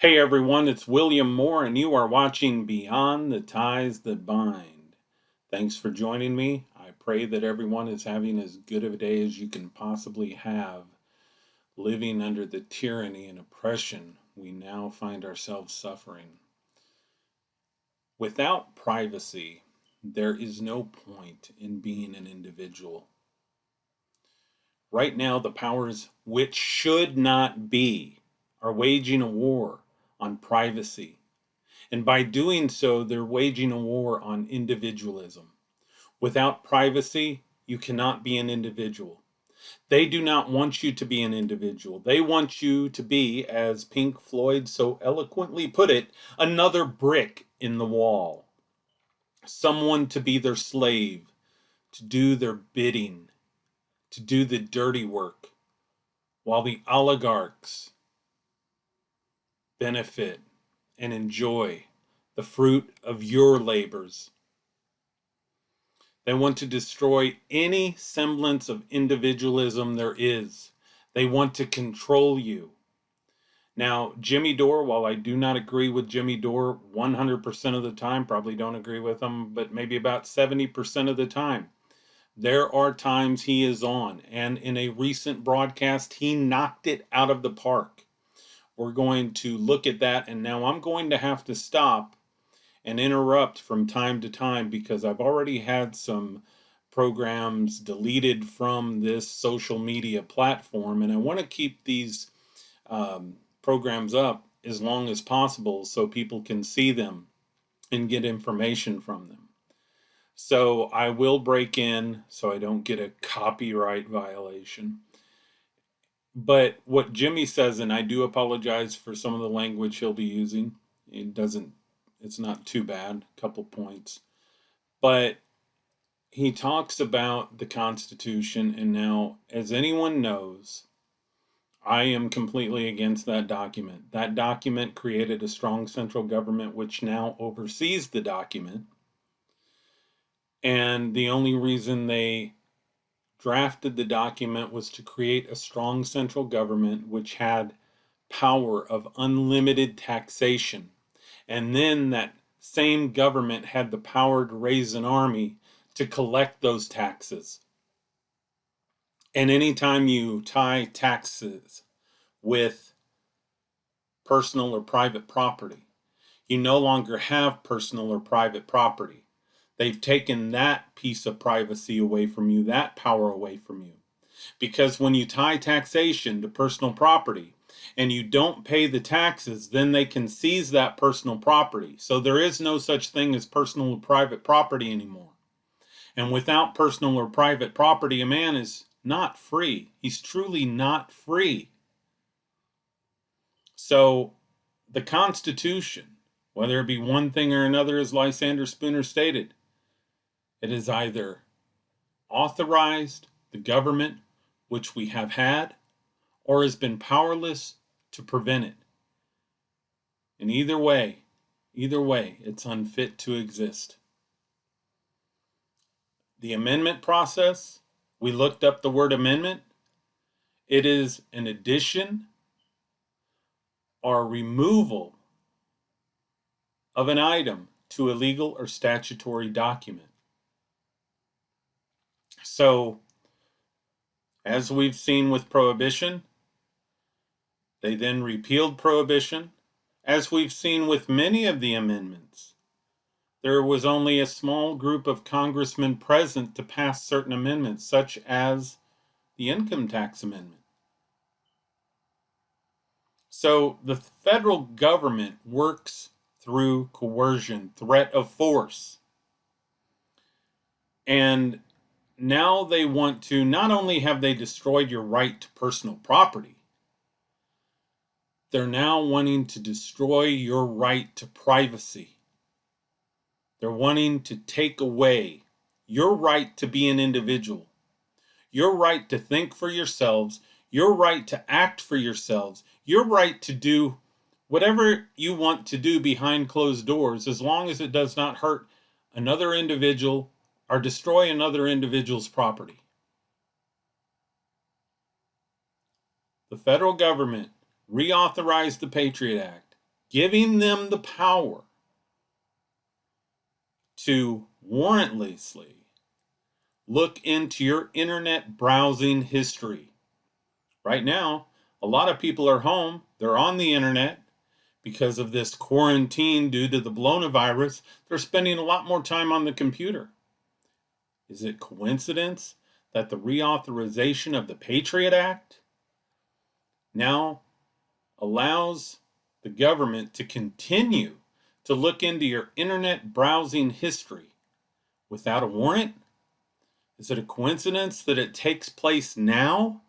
Hey everyone, it's William Moore, and you are watching Beyond the Ties That Bind. Thanks for joining me. I pray that everyone is having as good of a day as you can possibly have, living under the tyranny and oppression we now find ourselves suffering. Without privacy, there is no point in being an individual. Right now, the powers which should not be are waging a war on privacy. And by doing so, they're waging a war on individualism. Without privacy, you cannot be an individual. They do not want you to be an individual. They want you to be, as Pink Floyd so eloquently put it, another brick in the wall. Someone to be their slave, to do their bidding, to do the dirty work, while the oligarchs benefit and enjoy the fruit of your labors. They want to destroy any semblance of individualism there is. They want to control you. Now, Jimmy Dore, while I do not agree with Jimmy Dore 100% of the time, probably don't agree with him, but maybe about 70% of the time, there are times he is on. And in a recent broadcast, he knocked it out of the park. We're going to look at that, and now I'm going to have to stop and interrupt from time to time because I've already had some programs deleted from this social media platform, and I want to keep these programs up as long as possible so people can see them and get information from them. So I will break in so I don't get a copyright violation. But what Jimmy says, and I do apologize for some of the language he'll be using, it's not too bad, a couple points. But he talks about the Constitution, and now, as anyone knows, I am completely against that document. That document created a strong central government which now oversees the document. And the only reason they drafted the document was to create a strong central government which had power of unlimited taxation. And then that same government had the power to raise an army to collect those taxes. And anytime you tie taxes with personal or private property, you no longer have personal or private property. They've taken that piece of privacy away from you, that power away from you. Because when you tie taxation to personal property and you don't pay the taxes, then they can seize that personal property. So there is no such thing as personal or private property anymore. And without personal or private property, a man is not free. He's truly not free. So the Constitution, whether it be one thing or another, as Lysander Spooner stated, it is either authorized the government, which we have had, or has been powerless to prevent it. And either way, it's unfit to exist. The amendment process, we looked up the word amendment. It is an addition or removal of an item to a legal or statutory document. So, as we've seen with prohibition, they then repealed prohibition. As we've seen with many of the amendments, there was only a small group of congressmen present to pass certain amendments, such as the income tax amendment. So the federal government works through coercion, threat of force. And now they want to, not only have they destroyed your right to personal property, they're now wanting to destroy your right to privacy. They're wanting to take away your right to be an individual, your right to think for yourselves, your right to act for yourselves, your right to do whatever you want to do behind closed doors, as long as it does not hurt another individual or destroy another individual's property. The federal government reauthorized the Patriot Act, giving them the power to warrantlessly look into your internet browsing history. Right now, a lot of people are home. They're on the internet because of this quarantine due to the coronavirus. They're spending a lot more time on the computer. Is it coincidence that the reauthorization of the Patriot Act now allows the government to continue to look into your internet browsing history without a warrant? Is it a coincidence that it takes place now?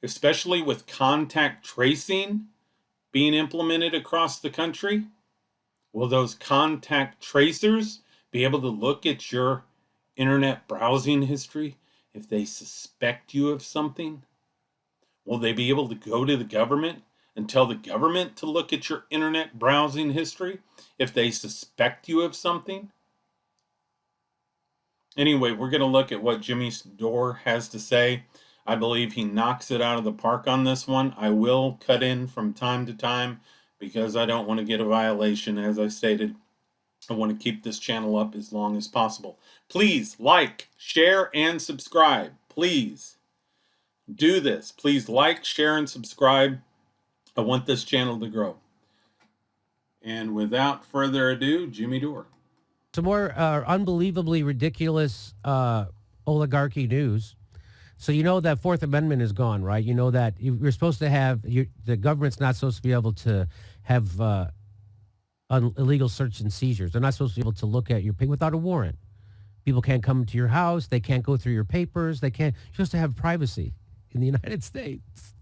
Especially with contact tracing being implemented across the country? Will those contact tracers be able to look at your internet browsing history if they suspect you of something? Will they be able to go to the government and tell the government to look at your internet browsing history if they suspect you of something? Anyway, we're going to look at what Jimmy Dore has to say. I believe he knocks it out of the park on this one. I will cut in from time to time because I don't want to get a violation. As I stated, I want to keep this channel up as long as possible. Please like, share, and subscribe. Please do this. Please like, share, and subscribe. I want this channel to grow. And without further ado, Jimmy Dore. Some more unbelievably ridiculous oligarchy news. So you know that Fourth Amendment is gone, right? You know that you're supposed to have, the government's not supposed to be able to have illegal search and seizures. They're not supposed to be able to look at your pay without a warrant. People can't come to your house. They can't go through your papers. They can't. You're supposed to have privacy in the United States.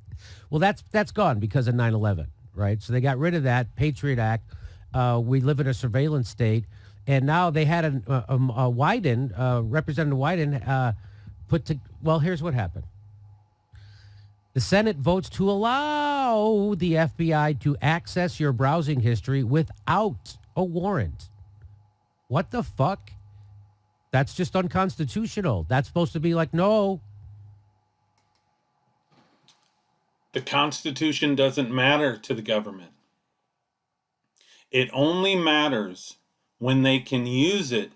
Well, that's gone because of 9/11, right? So they got rid of that Patriot Act. We live in a surveillance state. And now they had Wyden, Representative Wyden, well, here's what happened. The Senate votes to allow the FBI to access your browsing history without a warrant. What the fuck? That's just unconstitutional. That's supposed to be like, no. The Constitution doesn't matter to the government. It only matters when they can use it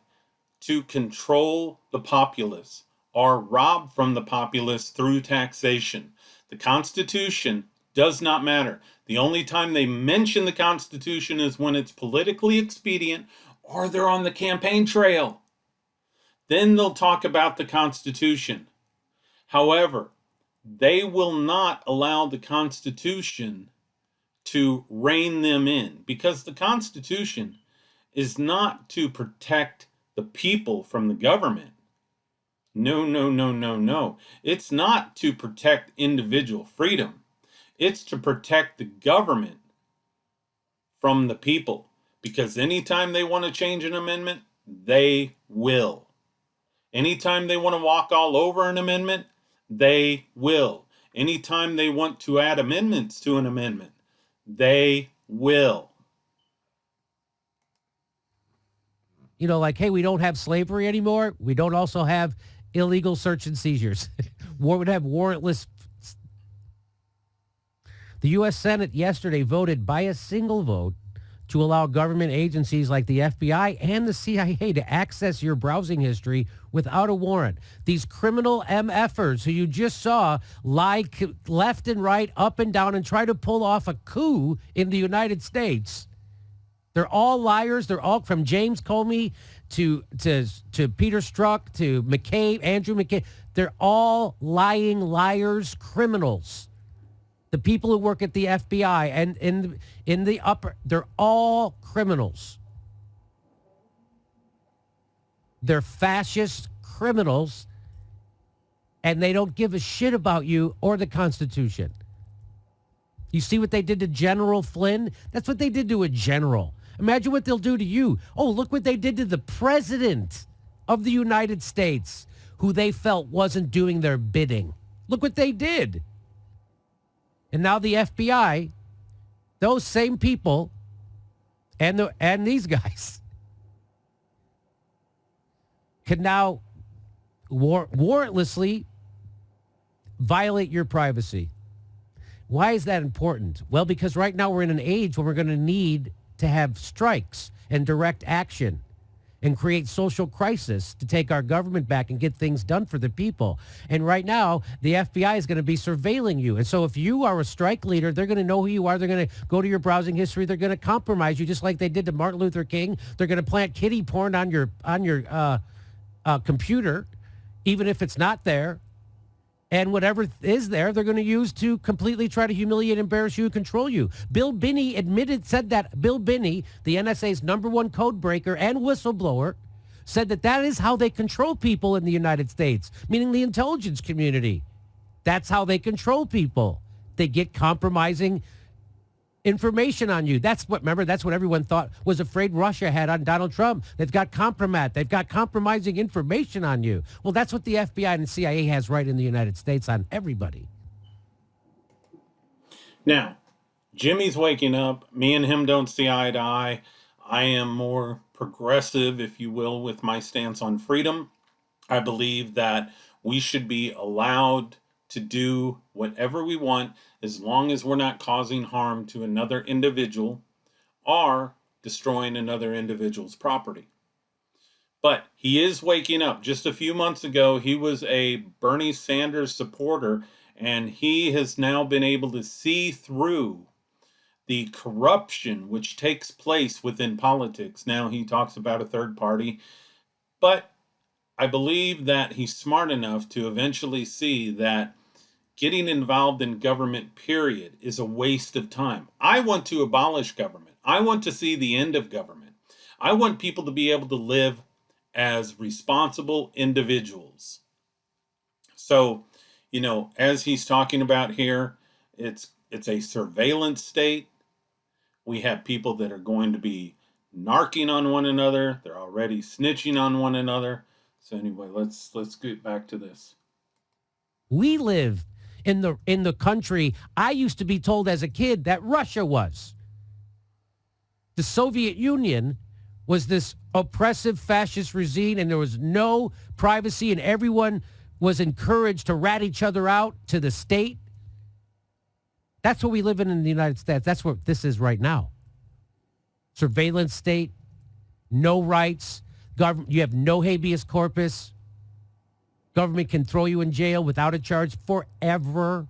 to control the populace or rob from the populace through taxation. The Constitution does not matter. The only time they mention the Constitution is when it's politically expedient or they're on the campaign trail. Then they'll talk about the Constitution. However, they will not allow the Constitution to rein them in because the Constitution is not to protect the people from the government. No, no, no, no, no. It's not to protect individual freedom. It's to protect the government from the people. Because anytime they want to change an amendment, they will. Anytime they want to walk all over an amendment, they will. Anytime they want to add amendments to an amendment, they will. You know, like, hey, we don't have slavery anymore. We don't also have illegal search and seizures. We would have warrantless. The U.S. Senate yesterday voted by a single vote to allow government agencies like the FBI and the CIA to access your browsing history without a warrant. These criminal MFers who you just saw lie left and right, up and down, and try to pull off a coup in the United States. They're all liars. They're all from James Comey to Peter Strzok to McCabe, Andrew McCabe. They're all lying liars, criminals. The people who work at the FBI and in the upper, they're all criminals. They're fascist criminals, and they don't give a shit about you or the Constitution. You see what they did to General Flynn? That's what they did to a general. Imagine what they'll do to you. Oh, look what they did to the president of the United States, who they felt wasn't doing their bidding. Look what they did. And now the FBI, those same people, and these guys, can now warrantlessly violate your privacy. Why is that important? Well, because right now we're in an age where we're going to need to have strikes and direct action and create social crisis to take our government back and get things done for the people. And right now, the FBI is going to be surveilling you. And so if you are a strike leader, they're going to know who you are. They're going to go to your browsing history. They're going to compromise you just like they did to Martin Luther King. They're going to plant kiddie porn on your computer, even if it's not there. And whatever is there, they're going to use to completely try to humiliate, embarrass you, and control you. Bill Binney said that Bill Binney, the NSA's number one code breaker and whistleblower, said that that is how they control people in the United States, meaning the intelligence community. That's how they control people. They get compromising information on you. That's what everyone thought was afraid Russia had on Donald Trump. They've got compromat. They've got compromising information on you. Well, that's what the FBI and the CIA has right in the United States on everybody. Now, Jimmy's waking up. Me and him don't see eye to eye. I am more progressive, if you will, with my stance on freedom. I believe that we should be allowed to do whatever we want as long as we're not causing harm to another individual or destroying another individual's property. But he is waking up. Just a few months ago, he was a Bernie Sanders supporter, and he has now been able to see through the corruption which takes place within politics. Now he talks about a third party, but I believe that he's smart enough to eventually see that getting involved in government, period, is a waste of time. I want to abolish government. I want to see the end of government. I want people to be able to live as responsible individuals. So, as he's talking about here, it's a surveillance state. We have people that are going to be narking on one another. They're already snitching on one another. So anyway, let's get back to this. We live in the country I used to be told as a kid that Russia was. The Soviet Union was this oppressive fascist regime, and there was no privacy, and everyone was encouraged to rat each other out to the state. That's what we live in the United States. That's what this is right now. Surveillance state, no rights, government. You have no habeas corpus. Government can throw you in jail without a charge forever.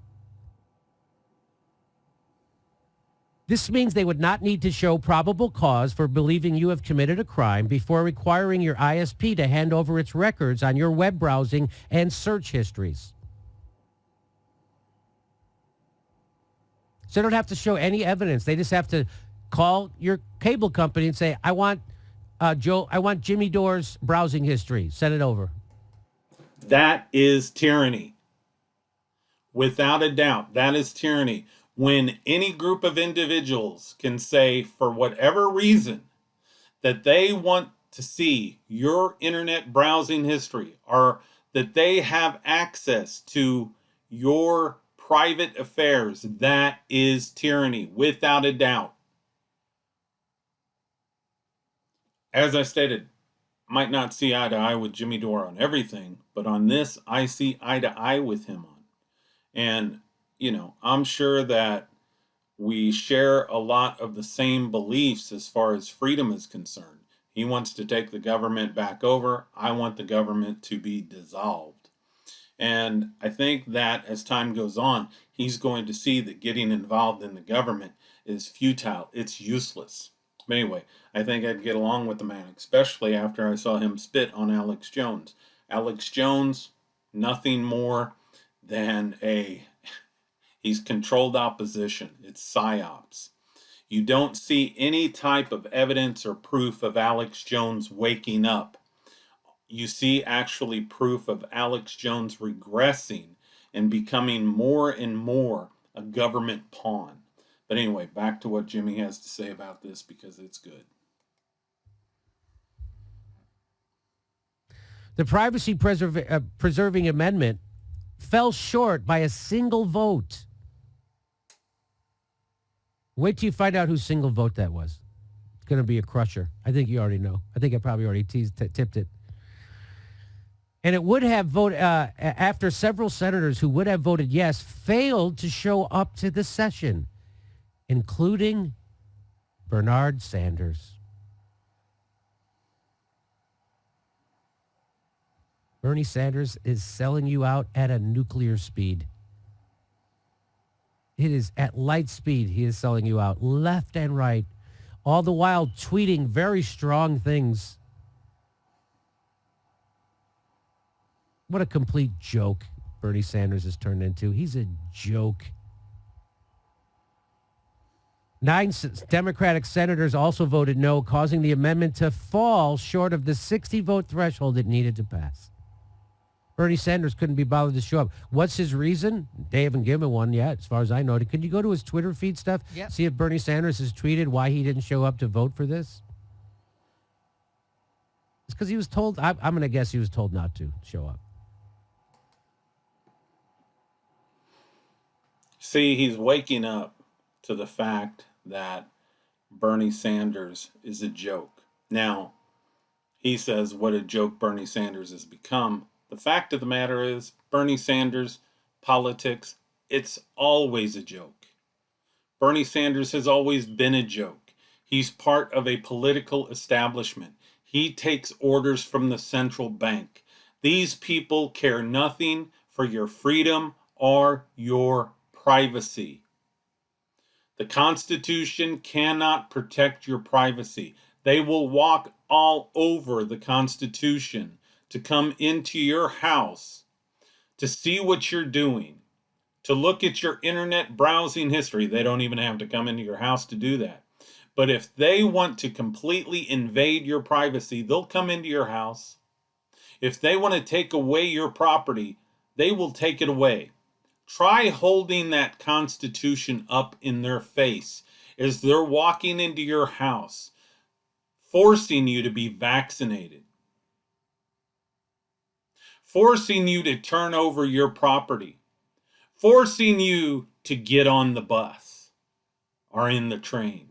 This means they would not need to show probable cause for believing you have committed a crime before requiring your ISP to hand over its records on your web browsing and search histories. So they don't have to show any evidence. They just have to call your cable company and say, I want Jimmy Dore's browsing history. Send it over. That is tyranny. Without a doubt, that is tyranny. When any group of individuals can say, for whatever reason, that they want to see your internet browsing history, or that they have access to your private affairs, that is tyranny, without a doubt. As I stated, might not see eye to eye with Jimmy Dore on everything, but on this, I see eye to eye with him on. And, I'm sure that we share a lot of the same beliefs as far as freedom is concerned. He wants to take the government back over. I want the government to be dissolved. And I think that as time goes on, he's going to see that getting involved in the government is futile. It's useless. But anyway, I think I'd get along with the man, especially after I saw him spit on Alex Jones. Alex Jones, nothing more than he's controlled opposition. It's psyops. You don't see any type of evidence or proof of Alex Jones waking up. You see actually proof of Alex Jones regressing and becoming more and more a government pawn. But anyway, back to what Jimmy has to say about this, because it's good. The privacy preserving amendment fell short by a single vote. Wait till you find out whose single vote that was. It's going to be a crusher. I think you already know. I think I probably already tipped it. And it would have voted after several senators who would have voted yes failed to show up to the session, including Bernard Sanders. Bernie Sanders is selling you out at a nuclear speed. It is at light speed. He is selling you out left and right, all the while tweeting very strong things. What a complete joke Bernie Sanders has turned into. He's a joke. 9 Democratic senators also voted no, causing the amendment to fall short of the 60-vote threshold it needed to pass. Bernie Sanders couldn't be bothered to show up. What's his reason? They haven't given one yet, as far as I know. Could you go to his Twitter feed stuff? Yep. See if Bernie Sanders has tweeted why he didn't show up to vote for this? It's because he was told, I'm going to guess he was told not to show up. See, he's waking up to the fact that Bernie Sanders is a joke. Now, he says what a joke Bernie Sanders has become. The fact of the matter is, Bernie Sanders, politics, it's always a joke. Bernie Sanders has always been a joke. He's part of a political establishment. He takes orders from the central bank. These people care nothing for your freedom or your privacy. The Constitution cannot protect your privacy. They will walk all over the Constitution to come into your house, to see what you're doing, to look at your internet browsing history. They don't even have to come into your house to do that. But if they want to completely invade your privacy, they'll come into your house. If they want to take away your property, they will take it away. Try holding that Constitution up in their face as they're walking into your house, forcing you to be vaccinated, forcing you to turn over your property, forcing you to get on the bus or in the train.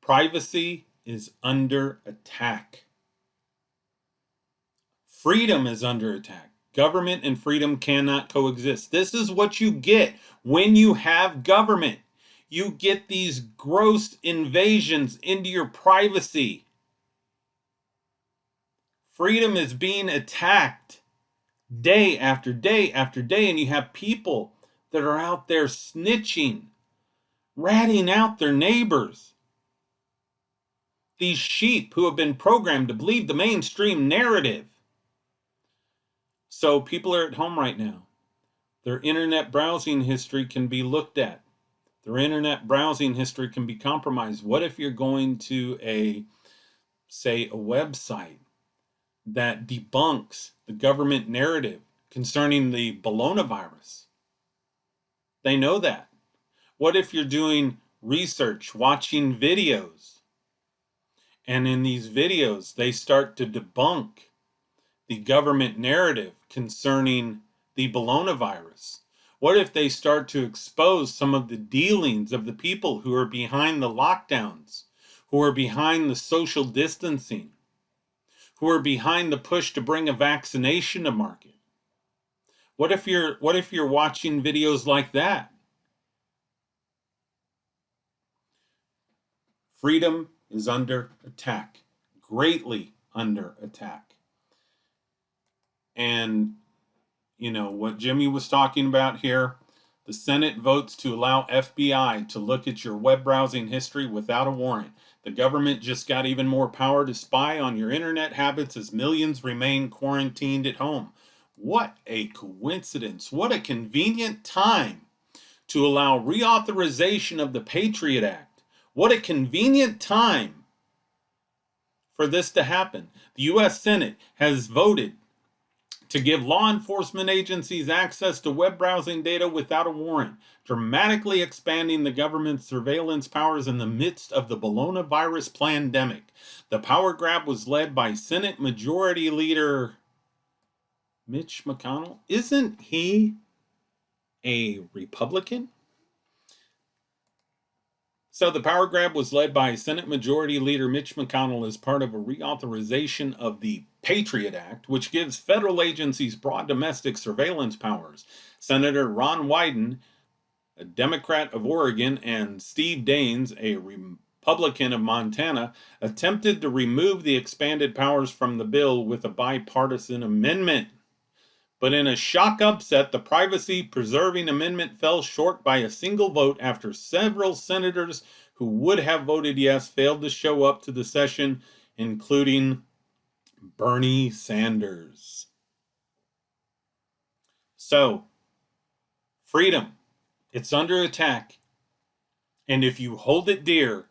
Privacy is under attack. Freedom is under attack. Government and freedom cannot coexist. This is what you get when you have government. You get these gross invasions into your privacy. Freedom is being attacked day after day after day, and you have people that are out there snitching, ratting out their neighbors. These sheep who have been programmed to believe the mainstream narrative. So people are at home right now. Their internet browsing history can be looked at. Their internet browsing history can be compromised. What if you're going to a website that debunks the government narrative concerning the Bologna virus? They know that. What if you're doing research, watching videos, and in these videos they start to debunk the government narrative concerning the Bologna virus? What if they start to expose some of the dealings of the people who are behind the lockdowns, who are behind the social distancing, who are behind the push to bring a vaccination to market? What if you're watching videos like that? Freedom is under attack, greatly under attack. And you know what Jimmy was talking about here? The Senate votes to allow FBI to look at your web browsing history without a warrant. The government just got even more power to spy on your internet habits as millions remain quarantined at home. What a coincidence. What a convenient time to allow reauthorization of the Patriot Act. What a convenient time for this to happen. The U.S. Senate has voted to give law enforcement agencies access to web browsing data without a warrant, dramatically expanding the government's surveillance powers in the midst of the Bologna virus pandemic. The power grab was led by Senate Majority Leader Mitch McConnell. Isn't he a Republican? So the power grab was led by Senate Majority Leader Mitch McConnell as part of a reauthorization of the Patriot Act, which gives federal agencies broad domestic surveillance powers. Senator Ron Wyden, a Democrat of Oregon, and Steve Daines, a Republican of Montana, attempted to remove the expanded powers from the bill with a bipartisan amendment. But in a shock upset, the privacy preserving amendment fell short by a single vote after several senators who would have voted yes failed to show up to the session, including Bernie Sanders. So, freedom, it's under attack. And if you hold it dear,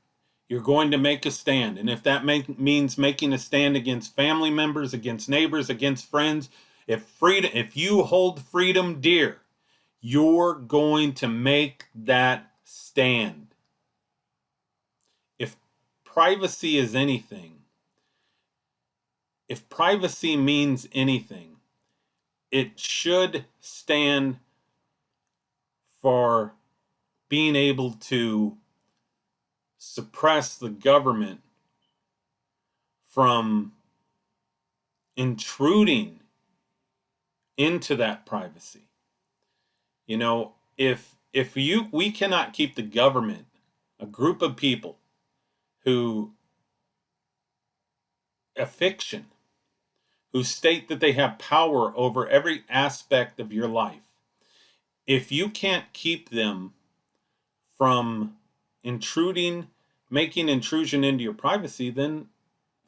you're going to make a stand. And if that means making a stand against family members, against neighbors, against friends, if you hold freedom dear, you're going to make that stand. If privacy is anything, if privacy means anything, it should stand for being able to suppress the government from intruding into that privacy. You know, if we cannot keep the government, a group of people who a fiction, who state that they have power over every aspect of your life, if you can't keep them from intruding, making intrusion into your privacy, then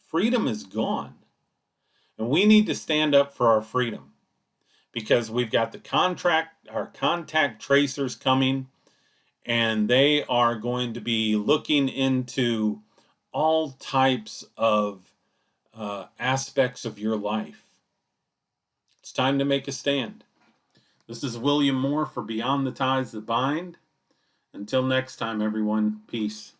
freedom is gone. And we need to stand up for our freedom, because we've got our contact tracers coming, and they are going to be looking into all types of aspects of your life. It's time to make a stand. This is William Moore for Beyond the Ties That Bind. Until next time, everyone, peace.